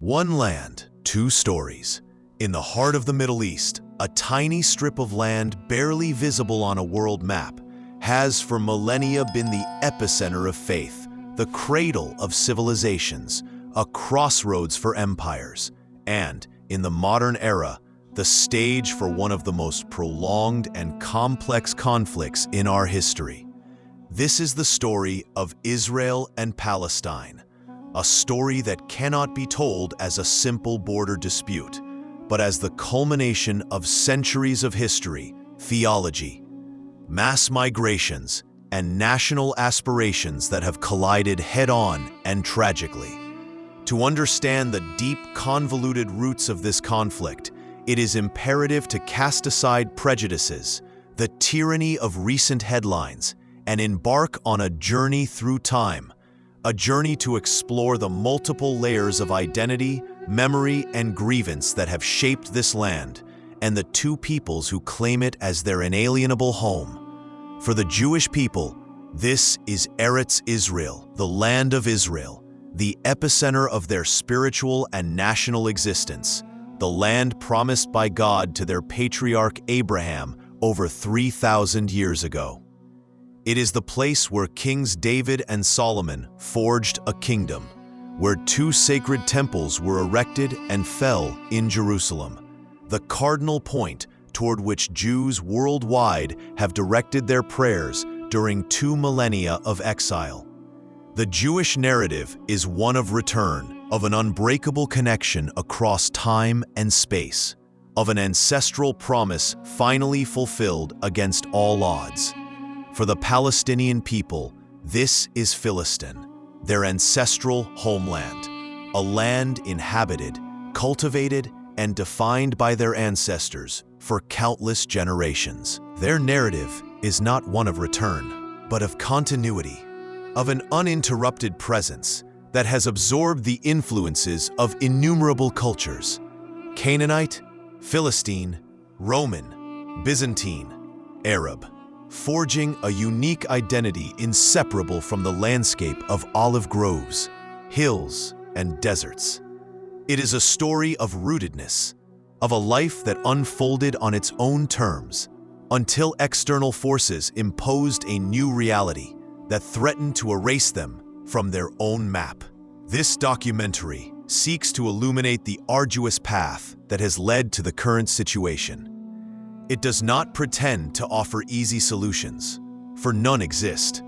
One land, two stories. In the heart of the Middle East, a tiny strip of land barely visible on a world map has for millennia been the epicenter of faith, the cradle of civilizations, a crossroads for empires, and, in the modern era, the stage for one of the most prolonged and complex conflicts in our history. This is the story of Israel and Palestine, a story that cannot be told as a simple border dispute, but as the culmination of centuries of history, theology, mass migrations, and national aspirations that have collided head-on and tragically. To understand the deep, convoluted roots of this conflict, it is imperative to cast aside prejudices, the tyranny of recent headlines, and embark on a journey through time, a journey to explore the multiple layers of identity, memory, and grievance that have shaped this land, and the two peoples who claim it as their inalienable home. For the Jewish people, this is Eretz Israel, the land of Israel, the epicenter of their spiritual and national existence, the land promised by God to their patriarch Abraham over 3,000 years ago. It is the place where Kings David and Solomon forged a kingdom, where two sacred temples were erected and fell in Jerusalem, the cardinal point toward which Jews worldwide have directed their prayers during 2 millennia of exile. The Jewish narrative is one of return, of an unbreakable connection across time and space, of an ancestral promise finally fulfilled against all odds. For the Palestinian people, this is Philistin, their ancestral homeland, a land inhabited, cultivated, and defined by their ancestors for countless generations. Their narrative is not one of return, but of continuity, of an uninterrupted presence that has absorbed the influences of innumerable cultures: Canaanite, Philistine, Roman, Byzantine, Arab, forging a unique identity inseparable from the landscape of olive groves, hills, and deserts. It is a story of rootedness, of a life that unfolded on its own terms, until external forces imposed a new reality that threatened to erase them from their own map. This documentary seeks to illuminate the arduous path that has led to the current situation. It does not pretend to offer easy solutions, for none exist.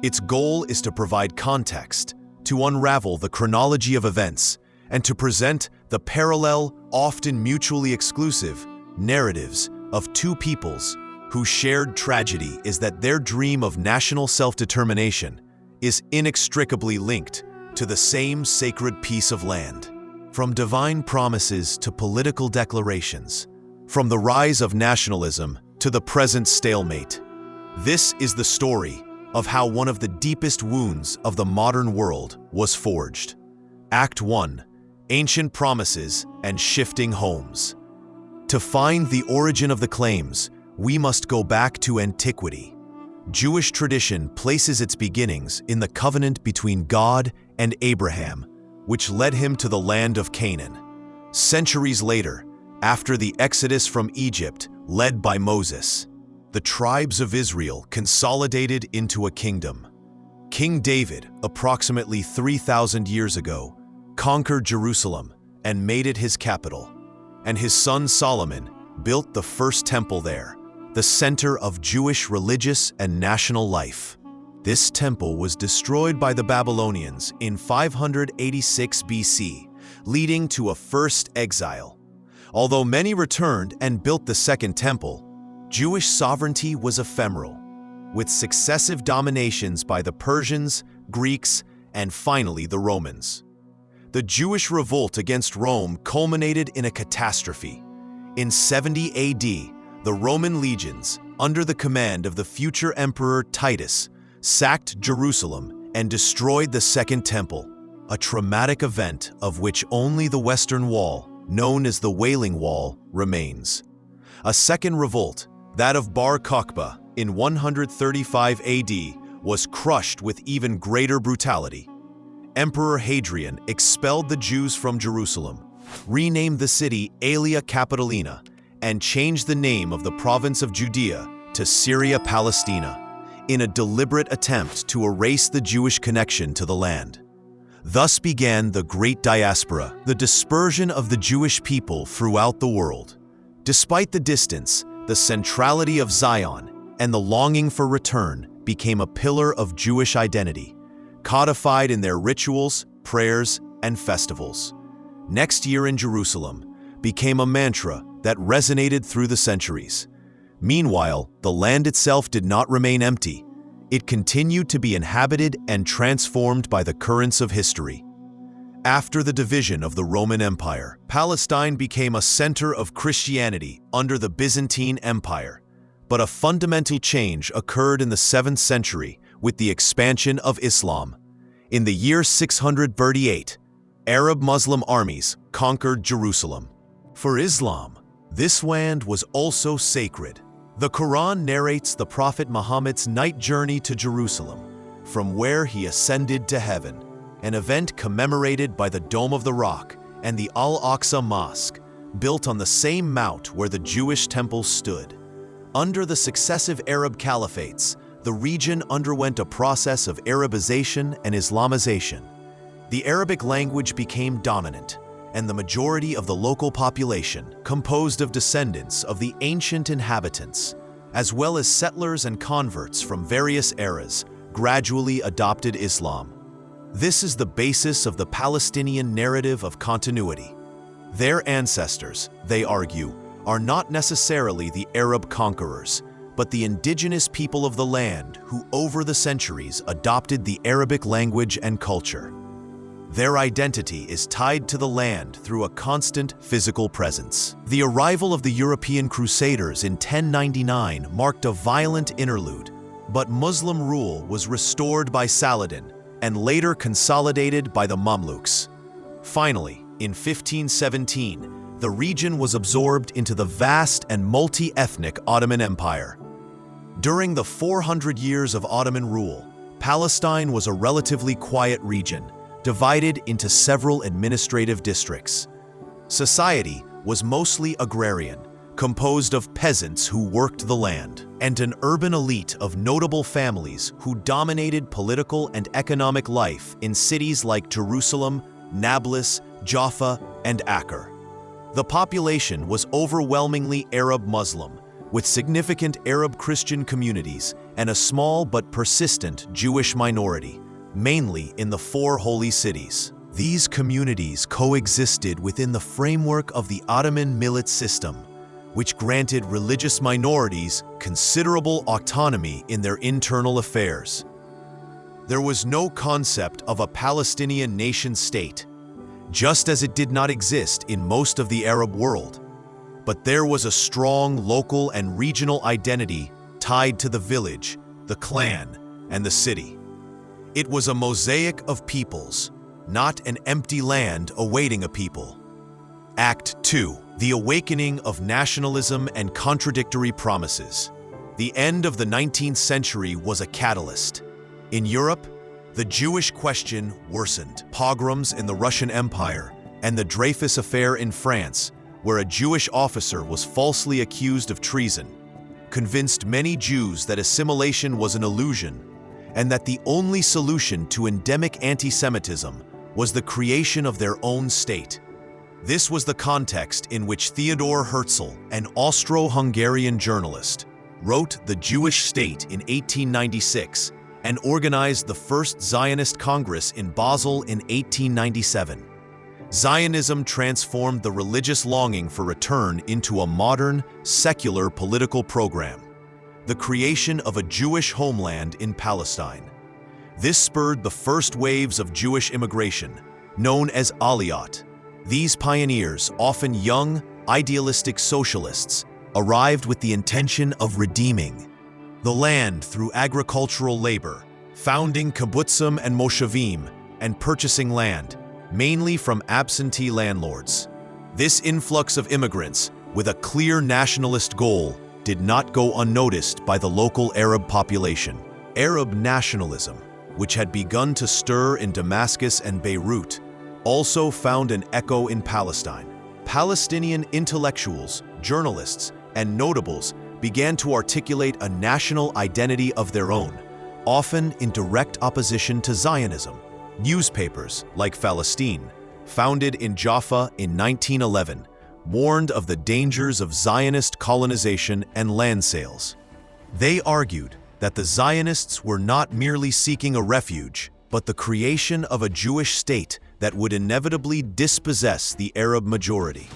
Its goal is to provide context, to unravel the chronology of events, and to present the parallel, often mutually exclusive, narratives of two peoples whose shared tragedy is that their dream of national self-determination is inextricably linked to the same sacred piece of land. From divine promises to political declarations, from the rise of nationalism to the present stalemate, this is the story of how one of the deepest wounds of the modern world was forged. Act 1. Ancient Promises and Shifting Homes. To find the origin of the claims, we must go back to antiquity. Jewish tradition places its beginnings in the covenant between God and Abraham, which led him to the land of Canaan. Centuries later, after the exodus from Egypt, led by Moses, the tribes of Israel consolidated into a kingdom. King David, approximately 3,000 years ago, conquered Jerusalem and made it his capital, and his son Solomon built the first temple there, the center of Jewish religious and national life. This temple was destroyed by the Babylonians in 586 BC, leading to a first exile. Although many returned and built the second temple, Jewish sovereignty was ephemeral, with successive dominations by the Persians, Greeks, and finally the Romans. The Jewish revolt against Rome culminated in a catastrophe. In 70 AD, the Roman legions, under the command of the future Emperor Titus, sacked Jerusalem and destroyed the Second Temple, a traumatic event of which only the Western Wall, known as the Wailing Wall, remains. A second revolt, that of Bar Kokhba in 135 AD, was crushed with even greater brutality. Emperor Hadrian expelled the Jews from Jerusalem, renamed the city Aelia Capitolina, and changed the name of the province of Judea to Syria-Palestina, in a deliberate attempt to erase the Jewish connection to the land. Thus began the Great Diaspora, the dispersion of the Jewish people throughout the world. Despite the distance, the centrality of Zion and the longing for return became a pillar of Jewish identity, codified in their rituals, prayers, and festivals. Next year in Jerusalem became a mantra that resonated through the centuries. Meanwhile, the land itself did not remain empty. It continued to be inhabited and transformed by the currents of history. After the division of the Roman Empire, Palestine became a center of Christianity under the Byzantine Empire. But a fundamental change occurred in the 7th century with the expansion of Islam. In the year 638, Arab Muslim armies conquered Jerusalem. For Islam, this land was also sacred. The Quran narrates the Prophet Muhammad's night journey to Jerusalem, from where he ascended to heaven, an event commemorated by the Dome of the Rock and the Al-Aqsa Mosque, built on the same mount where the Jewish temple stood. Under the successive Arab caliphates, the region underwent a process of Arabization and Islamization. The Arabic language became dominant, and the majority of the local population, composed of descendants of the ancient inhabitants, as well as settlers and converts from various eras, gradually adopted Islam. This is the basis of the Palestinian narrative of continuity. Their ancestors, they argue, are not necessarily the Arab conquerors, but the indigenous people of the land who over the centuries adopted the Arabic language and culture. Their identity is tied to the land through a constant physical presence. The arrival of the European Crusaders in 1099 marked a violent interlude, but Muslim rule was restored by Saladin and later consolidated by the Mamluks. Finally, in 1517, the region was absorbed into the vast and multi-ethnic Ottoman Empire. During the 400 years of Ottoman rule, Palestine was a relatively quiet region, divided into several administrative districts. Society was mostly agrarian, composed of peasants who worked the land, and an urban elite of notable families who dominated political and economic life in cities like Jerusalem, Nablus, Jaffa, and Acre. The population was overwhelmingly Arab Muslim, with significant Arab Christian communities and a small but persistent Jewish minority, mainly in the 4 holy cities. These communities coexisted within the framework of the Ottoman millet system, which granted religious minorities considerable autonomy in their internal affairs. There was no concept of a Palestinian nation-state, just as it did not exist in most of the Arab world. But there was a strong local and regional identity tied to the village, the clan, and the city. It was a mosaic of peoples, not an empty land awaiting a people. Act 2. The awakening of nationalism and contradictory promises. The end of the 19th century was a catalyst. In Europe, the Jewish question worsened. Pogroms in the Russian Empire and the Dreyfus affair in France, where a Jewish officer was falsely accused of treason, convinced many Jews that assimilation was an illusion and that the only solution to endemic anti-Semitism was the creation of their own state. This was the context in which Theodor Herzl, an Austro-Hungarian journalist, wrote The Jewish State in 1896 and organized the first Zionist Congress in Basel in 1897. Zionism transformed the religious longing for return into a modern, secular political program, the creation of a Jewish homeland in Palestine. This spurred the first waves of Jewish immigration, known as Aliyot. These pioneers, often young, idealistic socialists, arrived with the intention of redeeming the land through agricultural labor, founding kibbutzim and moshavim, and purchasing land, mainly from absentee landlords. This influx of immigrants, with a clear nationalist goal, did not go unnoticed by the local Arab population. Arab nationalism, which had begun to stir in Damascus and Beirut, also found an echo in Palestine. Palestinian intellectuals, journalists, and notables began to articulate a national identity of their own, often in direct opposition to Zionism. Newspapers, like Palestine, founded in Jaffa in 1911, warned of the dangers of Zionist colonization and land sales. They argued that the Zionists were not merely seeking a refuge, but the creation of a Jewish state that would inevitably dispossess the Arab majority.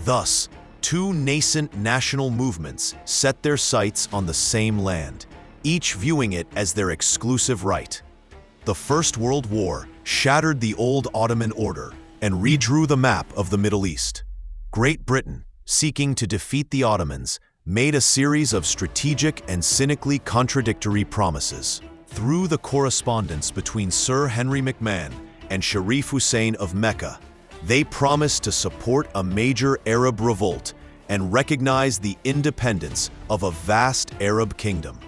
Thus, two nascent national movements set their sights on the same land, each viewing it as their exclusive right. The First World War shattered the old Ottoman order and redrew the map of the Middle East. Great Britain, seeking to defeat the Ottomans, made a series of strategic and cynically contradictory promises. Through the correspondence between Sir Henry McMahon and Sharif Hussein of Mecca, they promised to support a major Arab revolt and recognize the independence of a vast Arab kingdom.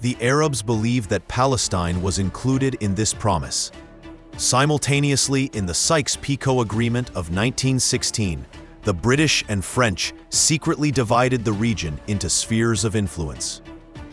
The Arabs believed that Palestine was included in this promise. Simultaneously, in the Sykes-Picot Agreement of 1916, the British and French secretly divided the region into spheres of influence.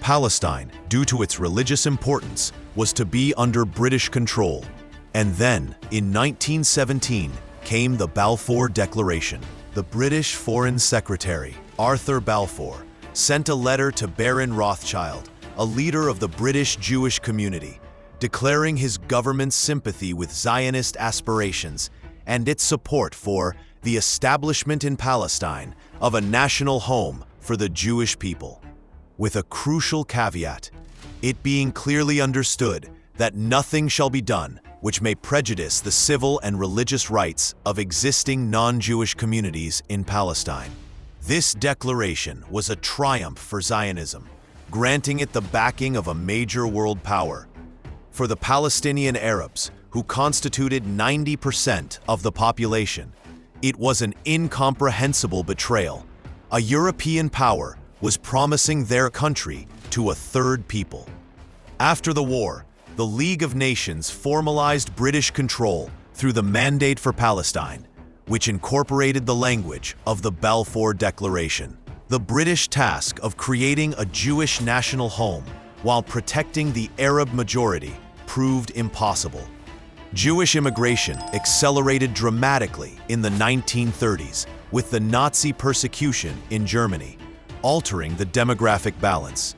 Palestine, due to its religious importance, was to be under British control. And then, in 1917, came the Balfour Declaration. The British Foreign Secretary, Arthur Balfour, sent a letter to Baron Rothschild, a leader of the British Jewish community, declaring his government's sympathy with Zionist aspirations and its support for the establishment in Palestine of a national home for the Jewish people, with a crucial caveat, it being clearly understood that nothing shall be done which may prejudice the civil and religious rights of existing non-Jewish communities in Palestine. This declaration was a triumph for Zionism, granting it the backing of a major world power. For the Palestinian Arabs, who constituted 90% of the population, it was an incomprehensible betrayal. A European power was promising their country to a third people. After the war, the League of Nations formalized British control through the Mandate for Palestine, which incorporated the language of the Balfour Declaration. The British task of creating a Jewish national home while protecting the Arab majority proved impossible. Jewish immigration accelerated dramatically in the 1930s with the Nazi persecution in Germany, altering the demographic balance.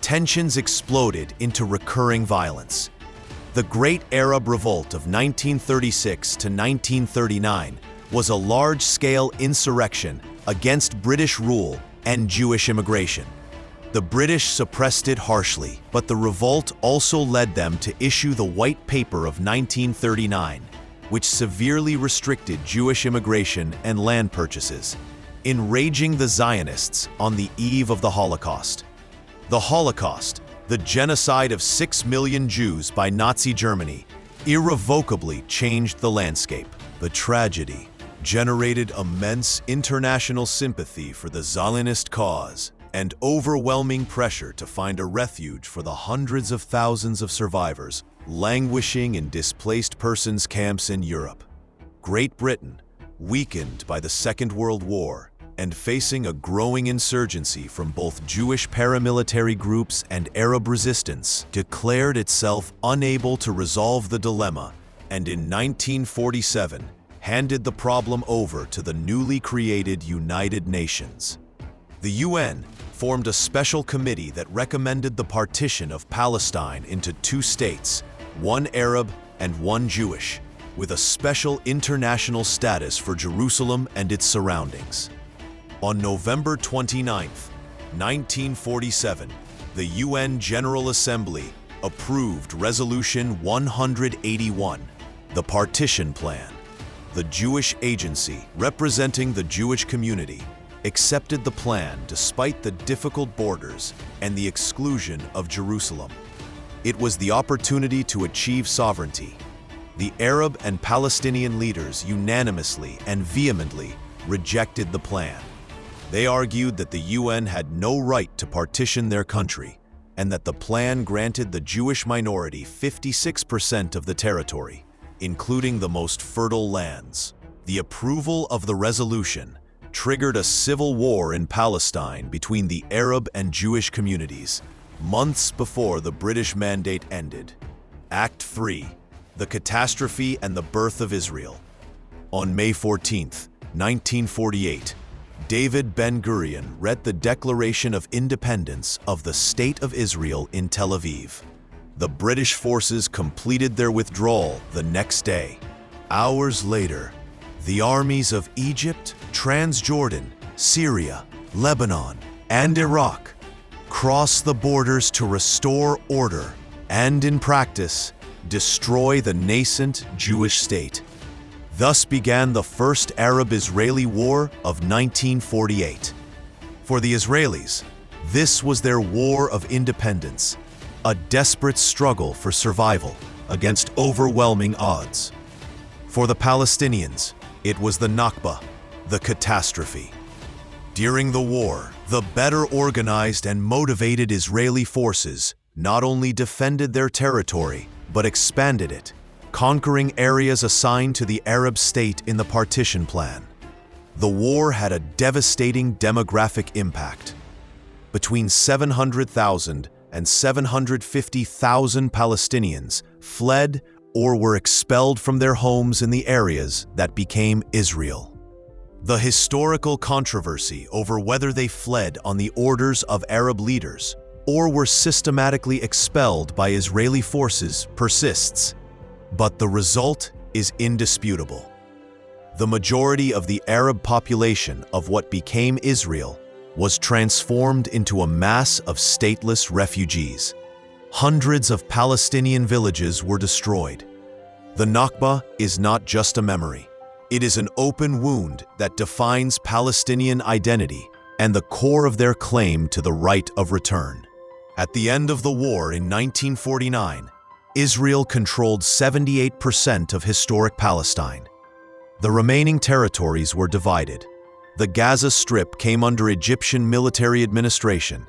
Tensions exploded into recurring violence. The Great Arab Revolt of 1936 to 1939 was a large-scale insurrection against British rule and Jewish immigration. The British suppressed it harshly, but the revolt also led them to issue the White Paper of 1939, which severely restricted Jewish immigration and land purchases, enraging the Zionists on the eve of the Holocaust. The Holocaust, the genocide of 6 million Jews by Nazi Germany, irrevocably changed the landscape. The tragedy generated immense international sympathy for the Zionist cause and overwhelming pressure to find a refuge for the hundreds of thousands of survivors languishing in displaced persons camps in Europe. Great Britain, weakened by the Second World War and facing a growing insurgency from both Jewish paramilitary groups and Arab resistance, declared itself unable to resolve the dilemma and in 1947 handed the problem over to the newly created United Nations. The UN formed a special committee that recommended the partition of Palestine into two states, one Arab and one Jewish, with a special international status for Jerusalem and its surroundings. On November 29, 1947, the UN General Assembly approved Resolution 181, the Partition Plan. The Jewish Agency, representing the Jewish community, accepted the plan despite the difficult borders and the exclusion of Jerusalem. It was the opportunity to achieve sovereignty. The Arab and Palestinian leaders unanimously and vehemently rejected the plan. They argued that the UN had no right to partition their country, and that the plan granted the Jewish minority 56% of the territory, including the most fertile lands. The approval of the resolution triggered a civil war in Palestine between the Arab and Jewish communities, months before the British Mandate ended. Act 3. The Catastrophe and the Birth of Israel. On May 14, 1948, David Ben-Gurion read the Declaration of Independence of the State of Israel in Tel Aviv. The British forces completed their withdrawal the next day. Hours later, the armies of Egypt, Transjordan, Syria, Lebanon, and Iraq crossed the borders to restore order and, in practice, destroy the nascent Jewish state. Thus began the First Arab-Israeli War of 1948. For the Israelis, this was their war of independence, a desperate struggle for survival against overwhelming odds. For the Palestinians, it was the Nakba, the catastrophe. During the war, the better organized and motivated Israeli forces not only defended their territory, but expanded it, conquering areas assigned to the Arab state in the partition plan. The war had a devastating demographic impact. Between 700,000 and 750,000 Palestinians fled or were expelled from their homes in the areas that became Israel. The historical controversy over whether they fled on the orders of Arab leaders or were systematically expelled by Israeli forces persists, but the result is indisputable. The majority of the Arab population of what became Israel was transformed into a mass of stateless refugees. Hundreds of Palestinian villages were destroyed. The Nakba is not just a memory. It is an open wound that defines Palestinian identity and the core of their claim to the right of return. At the end of the war in 1949, Israel controlled 78% of historic Palestine. The remaining territories were divided. The Gaza Strip came under Egyptian military administration,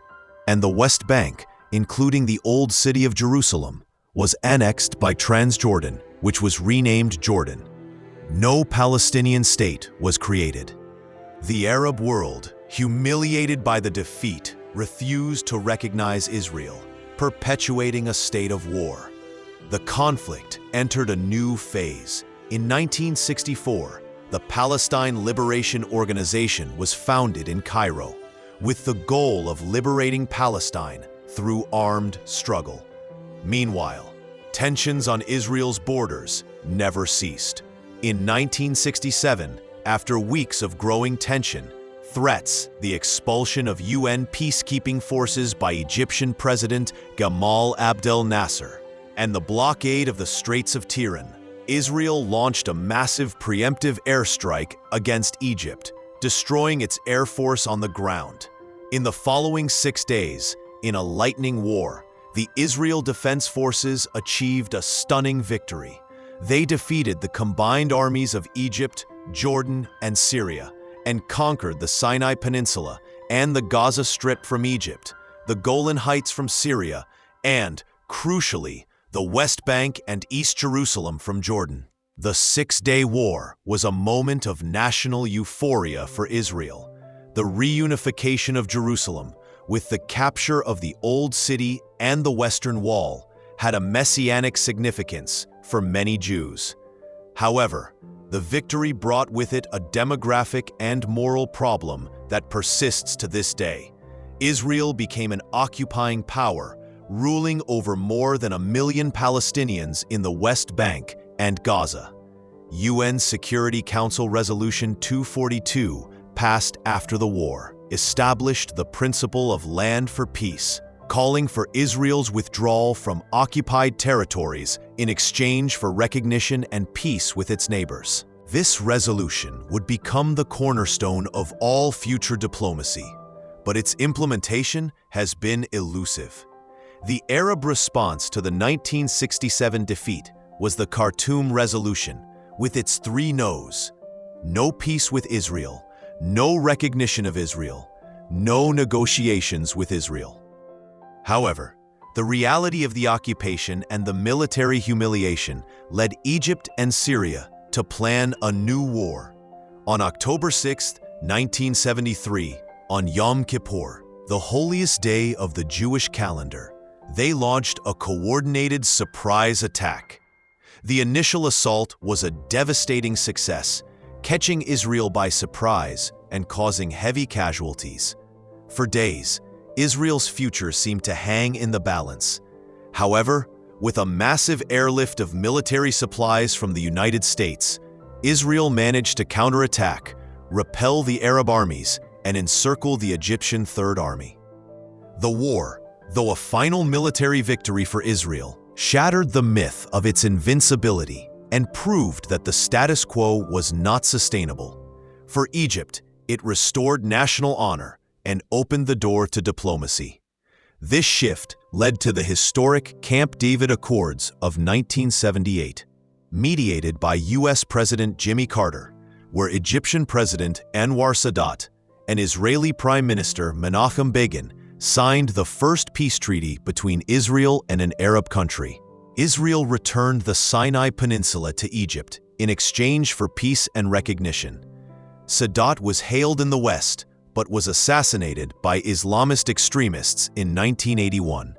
and the West Bank, including the Old City of Jerusalem, was annexed by Transjordan, which was renamed Jordan. No Palestinian state was created. The Arab world, humiliated by the defeat, refused to recognize Israel, perpetuating a state of war. The conflict entered a new phase. In 1964, the Palestine Liberation Organization was founded in Cairo, with the goal of liberating Palestine through armed struggle. Meanwhile, tensions on Israel's borders never ceased. In 1967, after weeks of growing tension, threats, the expulsion of UN peacekeeping forces by Egyptian President Gamal Abdel Nasser, and the blockade of the Straits of Tiran, Israel launched a massive preemptive airstrike against Egypt, destroying its air force on the ground. In the following 6 days, in a lightning war, the Israel Defense Forces achieved a stunning victory. They defeated the combined armies of Egypt, Jordan, and Syria, and conquered the Sinai Peninsula and the Gaza Strip from Egypt, the Golan Heights from Syria, and, crucially, the West Bank and East Jerusalem from Jordan. The 6-day war was a moment of national euphoria for Israel. The reunification of Jerusalem, with the capture of the Old City and the Western Wall, had a messianic significance for many Jews. However, the victory brought with it a demographic and moral problem that persists to this day. Israel became an occupying power, ruling over more than 1 million Palestinians in the West Bank and Gaza. UN Security Council Resolution 242, passed after the war, established the principle of land for peace, calling for Israel's withdrawal from occupied territories in exchange for recognition and peace with its neighbors. This resolution would become the cornerstone of all future diplomacy, but its implementation has been elusive. The Arab response to the 1967 defeat was the Khartoum Resolution, with its 3 no's: no peace with Israel, no recognition of Israel, no negotiations with Israel. However, The reality of the occupation and the military humiliation led Egypt and Syria to plan a new war. On October 6, 1973, on Yom Kippur, the holiest day of the Jewish calendar, they launched a coordinated surprise attack. The initial assault was a devastating success, catching Israel by surprise and causing heavy casualties. For days, Israel's future seemed to hang in the balance. However, with a massive airlift of military supplies from the United States, Israel managed to counterattack, repel the Arab armies, and encircle the Egyptian Third Army. The war, though a final military victory for Israel, shattered the myth of its invincibility and proved that the status quo was not sustainable. For Egypt, it restored national honor and opened the door to diplomacy. This shift led to the historic Camp David Accords of 1978, mediated by U.S. President Jimmy Carter, where Egyptian President Anwar Sadat and Israeli Prime Minister Menachem Begin signed the first peace treaty between Israel and an Arab country. Israel returned the Sinai Peninsula to Egypt in exchange for peace and recognition. Sadat was hailed in the West, but was assassinated by Islamist extremists in 1981,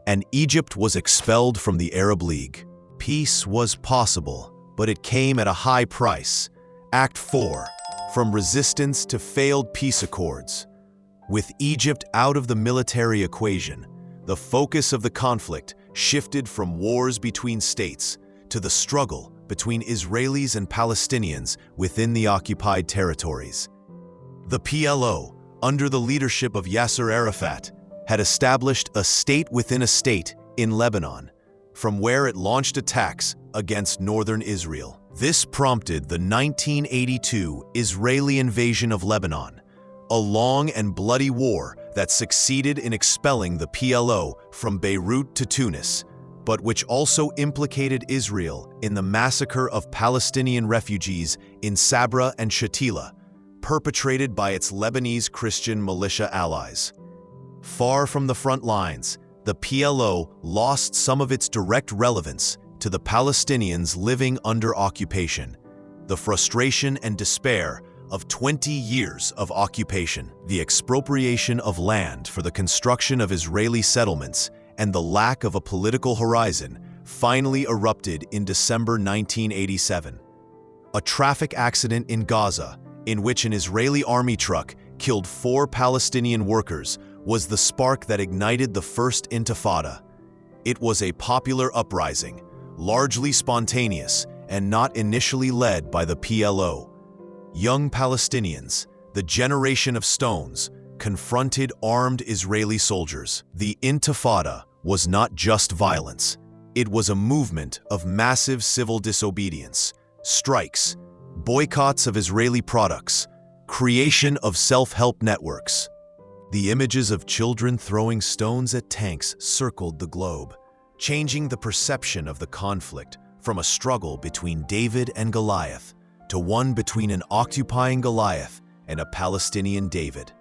and Egypt was expelled from the Arab League. Peace was possible, but it came at a high price. Act 4, From Resistance to Failed Peace Accords. With Egypt out of the military equation, the focus of the conflict shifted from wars between states to the struggle between Israelis and Palestinians within the occupied territories. The PLO, under the leadership of Yasser Arafat, had established a state within a state in Lebanon, from where it launched attacks against northern Israel. This prompted the 1982 Israeli invasion of Lebanon, a long and bloody war that succeeded in expelling the PLO from Beirut to Tunis, but which also implicated Israel in the massacre of Palestinian refugees in Sabra and Shatila, perpetrated by its Lebanese Christian militia allies. Far from the front lines, the PLO lost some of its direct relevance to the Palestinians living under occupation. The frustration and despair of 20 years of occupation, the expropriation of land for the construction of Israeli settlements, and the lack of a political horizon finally erupted in December 1987. A traffic accident in Gaza, in which an Israeli army truck killed 4 Palestinian workers, was the spark that ignited the first Intifada. It was a popular uprising, largely spontaneous and not initially led by the PLO. Young Palestinians, the generation of stones, confronted armed Israeli soldiers. The Intifada was not just violence. It was a movement of massive civil disobedience, strikes, boycotts of Israeli products, creation of self-help networks. The images of children throwing stones at tanks circled the globe, changing the perception of the conflict from a struggle between David and Goliath to one between an occupying Goliath and a Palestinian David.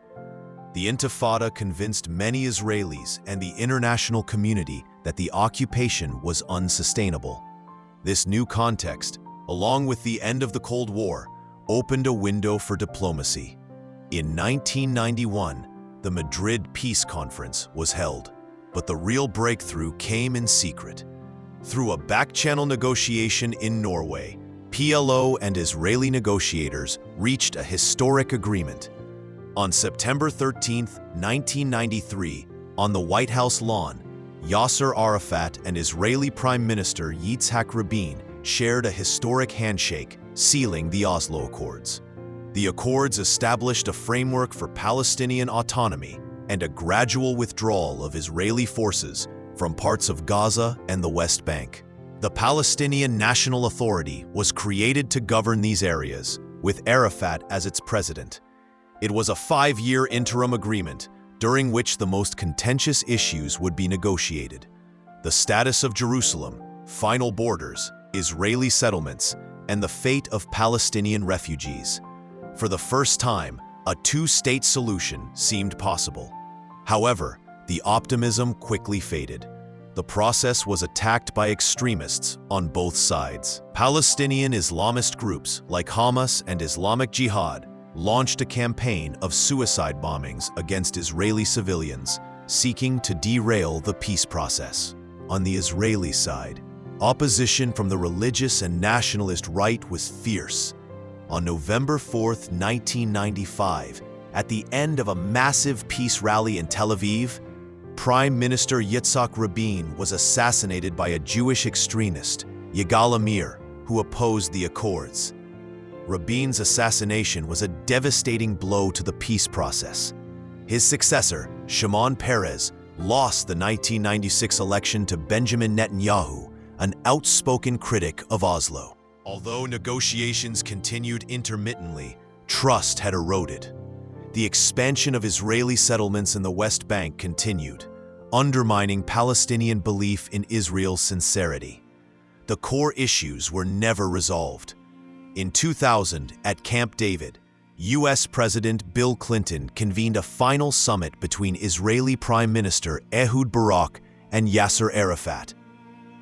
The Intifada convinced many Israelis and the international community that the occupation was unsustainable. This new context, along with the end of the Cold War, opened a window for diplomacy. In 1991, the Madrid Peace Conference was held, but the real breakthrough came in secret. Through a back-channel negotiation in Norway, PLO and Israeli negotiators reached a historic agreement. On September 13, 1993, on the White House lawn, Yasser Arafat and Israeli Prime Minister Yitzhak Rabin shared a historic handshake, sealing the Oslo Accords. The Accords established a framework for Palestinian autonomy and a gradual withdrawal of Israeli forces from parts of Gaza and the West Bank. The Palestinian National Authority was created to govern these areas, with Arafat as its president. It was a 5-year interim agreement, during which the most contentious issues would be negotiated: the status of Jerusalem, final borders, Israeli settlements, and the fate of Palestinian refugees. For the first time, a 2-state solution seemed possible. However, the optimism quickly faded. The process was attacked by extremists on both sides. Palestinian Islamist groups like Hamas and Islamic Jihad launched a campaign of suicide bombings against Israeli civilians, seeking to derail the peace process. On the Israeli side, opposition from the religious and nationalist right was fierce. On November 4, 1995, at the end of a massive peace rally in Tel Aviv, Prime Minister Yitzhak Rabin was assassinated by a Jewish extremist, Yigal Amir, who opposed the Accords. Rabin's assassination was a devastating blow to the peace process. His successor, Shimon Peres, lost the 1996 election to Benjamin Netanyahu, an outspoken critic of Oslo. Although negotiations continued intermittently, trust had eroded. The expansion of Israeli settlements in the West Bank continued, undermining Palestinian belief in Israel's sincerity. The core issues were never resolved. In 2000, at Camp David, U.S. President Bill Clinton convened a final summit between Israeli Prime Minister Ehud Barak and Yasser Arafat.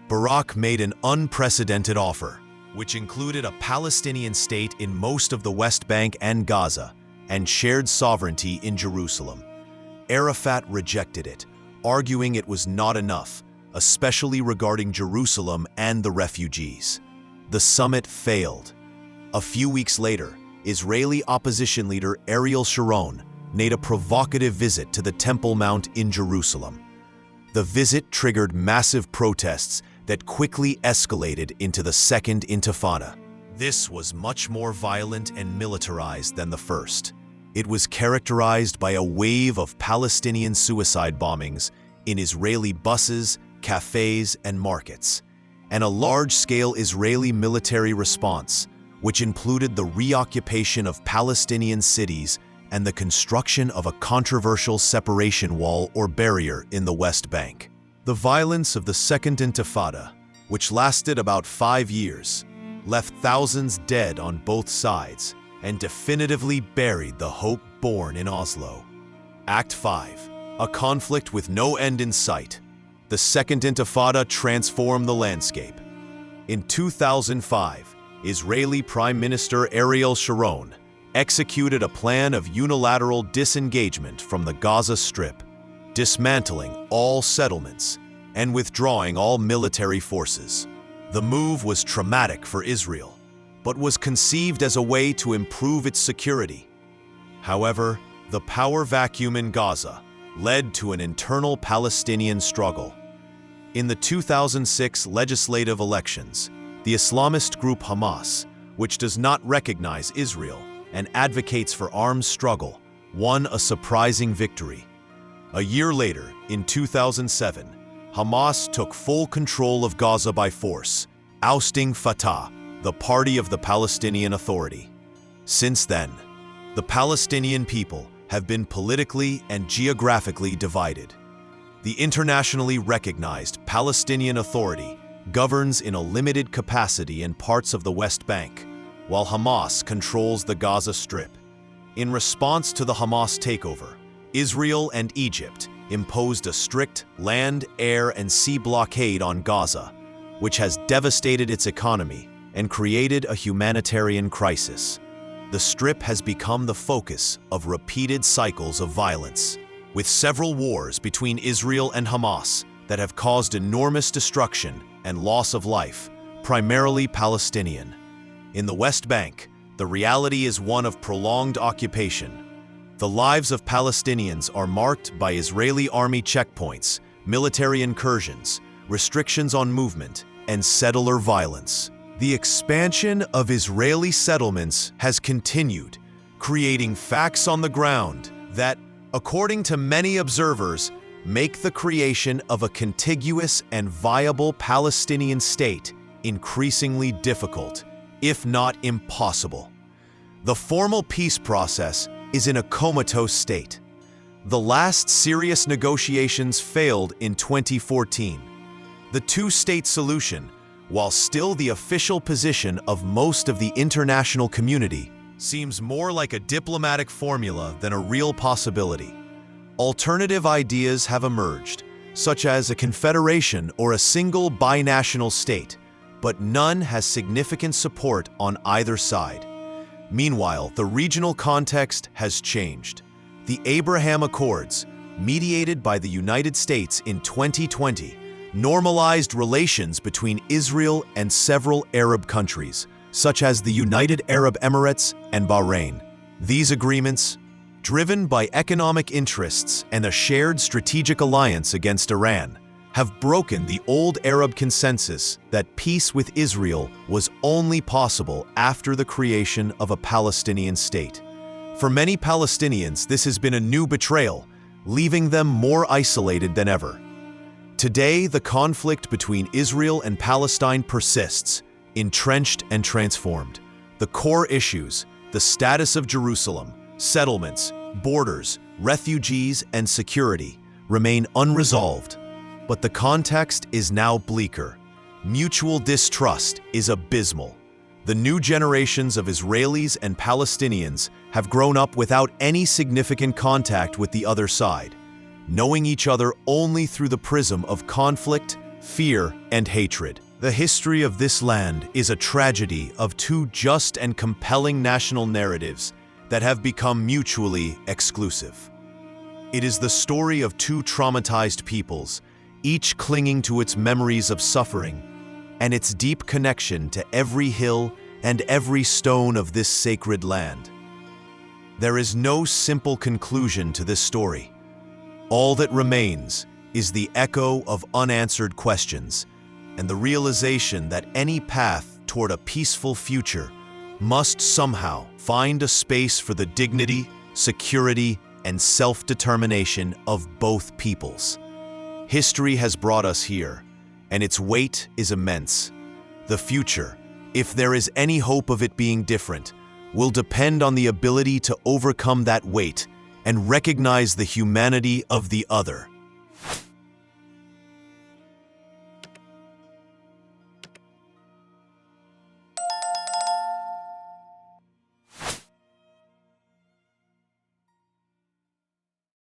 Barak made an unprecedented offer, which included a Palestinian state in most of the West Bank and Gaza, and shared sovereignty in Jerusalem. Arafat rejected it, arguing it was not enough, especially regarding Jerusalem and the refugees. The summit failed. A few weeks later, Israeli opposition leader Ariel Sharon made a provocative visit to the Temple Mount in Jerusalem. The visit triggered massive protests that quickly escalated into the Second Intifada. This was much more violent and militarized than the first. It was characterized by a wave of Palestinian suicide bombings in Israeli buses, cafes, and markets, and a large-scale Israeli military response, which included the reoccupation of Palestinian cities and the construction of a controversial separation wall or barrier in the West Bank. The violence of the Second Intifada, which lasted about 5 years, left thousands dead on both sides and definitively buried the hope born in Oslo. Act 5. A conflict with no end in sight. The Second Intifada transformed the landscape. In 2005, Israeli Prime Minister Ariel Sharon executed a plan of unilateral disengagement from the Gaza Strip, dismantling all settlements and withdrawing all military forces. The move was traumatic for Israel, but was conceived as a way to improve its security. However, the power vacuum in Gaza led to an internal Palestinian struggle. In the 2006 legislative elections, the Islamist group Hamas, which does not recognize Israel and advocates for armed struggle, won a surprising victory. A year later, in 2007, Hamas took full control of Gaza by force, ousting Fatah, the party of the Palestinian Authority. Since then, the Palestinian people have been politically and geographically divided. The internationally recognized Palestinian Authority governs in a limited capacity in parts of the West Bank, while Hamas controls the Gaza Strip. In response to the Hamas takeover, Israel and Egypt imposed a strict land, air, and sea blockade on Gaza, which has devastated its economy and created a humanitarian crisis. The Strip has become the focus of repeated cycles of violence, with several wars between Israel and Hamas that have caused enormous destruction and loss of life, primarily Palestinian. In the West Bank, the reality is one of prolonged occupation. The lives of Palestinians are marked by Israeli army checkpoints, military incursions, restrictions on movement, and settler violence. The expansion of Israeli settlements has continued, creating facts on the ground that, according to many observers, make the creation of a contiguous and viable Palestinian state increasingly difficult, if not impossible. The formal peace process is in a comatose state. The last serious negotiations failed in 2014. The two-state solution, while still the official position of most of the international community, seems more like a diplomatic formula than a real possibility. Alternative ideas have emerged, such as a confederation or a single binational state, but none has significant support on either side. Meanwhile, the regional context has changed. The Abraham Accords, mediated by the United States in 2020, normalized relations between Israel and several Arab countries, such as the United Arab Emirates and Bahrain. These agreements, driven by economic interests and a shared strategic alliance against Iran, have broken the old Arab consensus that peace with Israel was only possible after the creation of a Palestinian state. For many Palestinians, this has been a new betrayal, leaving them more isolated than ever. Today, the conflict between Israel and Palestine persists, entrenched and transformed. The core issues, the status of Jerusalem, settlements, borders, refugees, and security, remain unresolved. But the context is now bleaker. Mutual distrust is abysmal. The new generations of Israelis and Palestinians have grown up without any significant contact with the other side, knowing each other only through the prism of conflict, fear, and hatred. The history of this land is a tragedy of two just and compelling national narratives that have become mutually exclusive. It is the story of two traumatized peoples, each clinging to its memories of suffering and its deep connection to every hill and every stone of this sacred land. There is no simple conclusion to this story. All that remains is the echo of unanswered questions and the realization that any path toward a peaceful future must somehow find a space for the dignity, security, and self-determination of both peoples. History has brought us here, and its weight is immense. The future, if there is any hope of it being different, will depend on the ability to overcome that weight and recognize the humanity of the other.